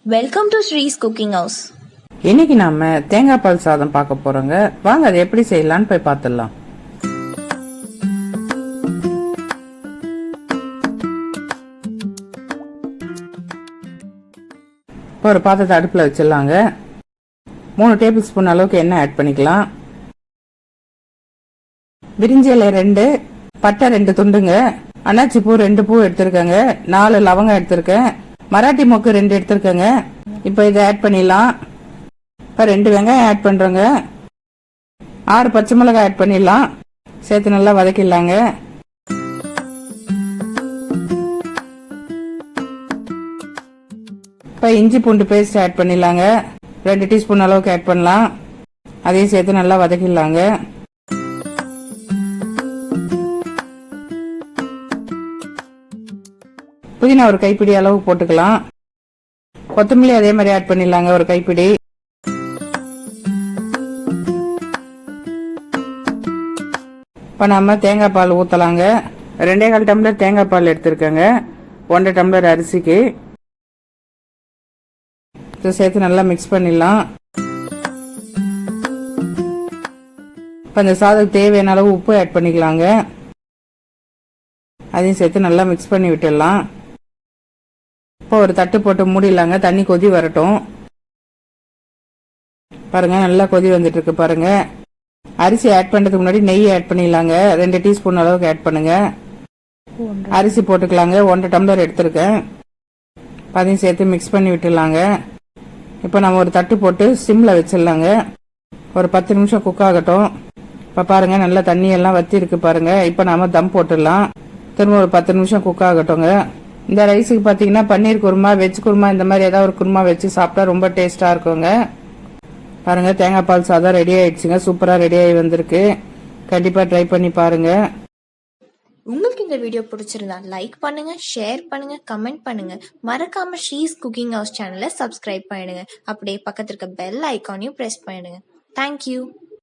Welcome to ஸ்ரீஸ் cooking house. இன்னைக்கு நாம தேங்காய் பால் சாதம் பார்க்க போறோங்க. வாங்க அதை எப்படி செய்யலாம்னு போய் பார்த்துடலாம். இப்போ ஒரு பாத்திரத்தை அடுப்புல வச்சிடலாங்க. 3 டேபிள் ஸ்பூன் அளவுக்கு எண்ணெய் ஆட் பண்ணிக்கலாம். பிரிஞ்சி இலை 2, பட்டை 2 துண்டுங்க, அன்னாச்சி பூ 2 பூ எடுத்திருக்கேங்க, 4 லவங்கம் எடுத்திருக்கேன், மராட்டி மொக்கு 2 எடுத்திருக்கேங்க. இப்போ இதை ஆட் பண்ணிடலாம். இப்போ 2 வெங்காயம் ஆட் பண்றோங்க, 6 பச்சை மிளகாய் ஆட் பண்ணிடலாம். சேர்த்து நல்லா வதக்கிடலாங்க. இப்போ இஞ்சி பூண்டு பேஸ்ட் ஆட் பண்ணிடலாங்க. 2 டீஸ்பூன் அளவுக்கு ஆட் பண்ணலாம். அதையும் சேர்த்து நல்லா வதக்கிடலாங்க. புதினா ஒரு கைப்பிடி அளவு போட்டுக்கலாம். கொத்தமல்லி அதே மாதிரி ஆட் பண்ணிடலாங்க, ஒரு கைப்பிடி. இப்போ நம்ம தேங்காய் பால் ஊற்றலாங்க. 2.25 டம்ளர் தேங்காய் பால் எடுத்துருக்கேங்க, 1.5 டம்ளர் அரிசிக்கு. இதை சேர்த்து நல்லா மிக்ஸ் பண்ணிடலாம். இப்போ இந்த சாதத்துக்கு தேவையான அளவு உப்பு ஆட் பண்ணிக்கலாங்க. அதையும் சேர்த்து நல்லா மிக்ஸ் பண்ணி விட்டுடலாம். இப்போ ஒரு தட்டு போட்டு மூடிடலாங்க, தண்ணி கொதி வரட்டும். பாருங்க நல்லா கொதி வந்துட்டு இருக்கு பாருங்க. அரிசி ஆட் பண்றதுக்கு முன்னாடி நெய் ஆட் பண்ணிடலாங்க. 2 டீஸ்பூன் அளவுக்கு ஆட் பண்ணுங்க. அரிசி போட்டுக்கலாங்க, 1.5 டம்ளர் எடுத்திருக்கேன். அதையும் சேர்த்து மிக்ஸ் பண்ணி விட்டுடலாங்க. இப்போ நம்ம ஒரு தட்டு போட்டு சிம்ல வச்சிடலாங்க. ஒரு 10 நிமிஷம் குக் ஆகட்டும். இப்போ பாருங்க நல்லா தண்ணி எல்லாம் வத்தி இருக்கு பாருங்க. இப்போ நாம தம் போட்டுடலாம். திரும்ப ஒரு 10 நிமிஷம் குக் ஆகட்டுங்க. இந்த ரைஸுக்கு பார்த்தீங்கன்னா பன்னீர் குருமா, வெஜ் குருமா, இந்த மாதிரி ஏதாவது ஒரு குருமா வச்சு சாப்பிட்டா ரொம்ப டேஸ்டா இருக்குங்க. பாருங்க தேங்காய் பால் சாதம் ரெடி ஆயிடுச்சுங்க. சூப்பரா ரெடி ஆகி வந்திருக்கு. கண்டிப்பா ட்ரை பண்ணி பாருங்க. உங்களுக்கு இந்த வீடியோ பிடிச்சிருந்தா லைக் பண்ணுங்க, ஷேர் பண்ணுங்க, கமெண்ட் பண்ணுங்க. மறக்காம ஸ்ரீஸ் குக்கிங் ஹவுஸ் சேனலை சப்ஸ்கிரைப் பண்ணிடுங்க. அப்படியே பக்கத்துல இருக்க பெல் ஐக்கானையும் பிரஸ் பண்ணிடுங்க. தேங்க்யூ.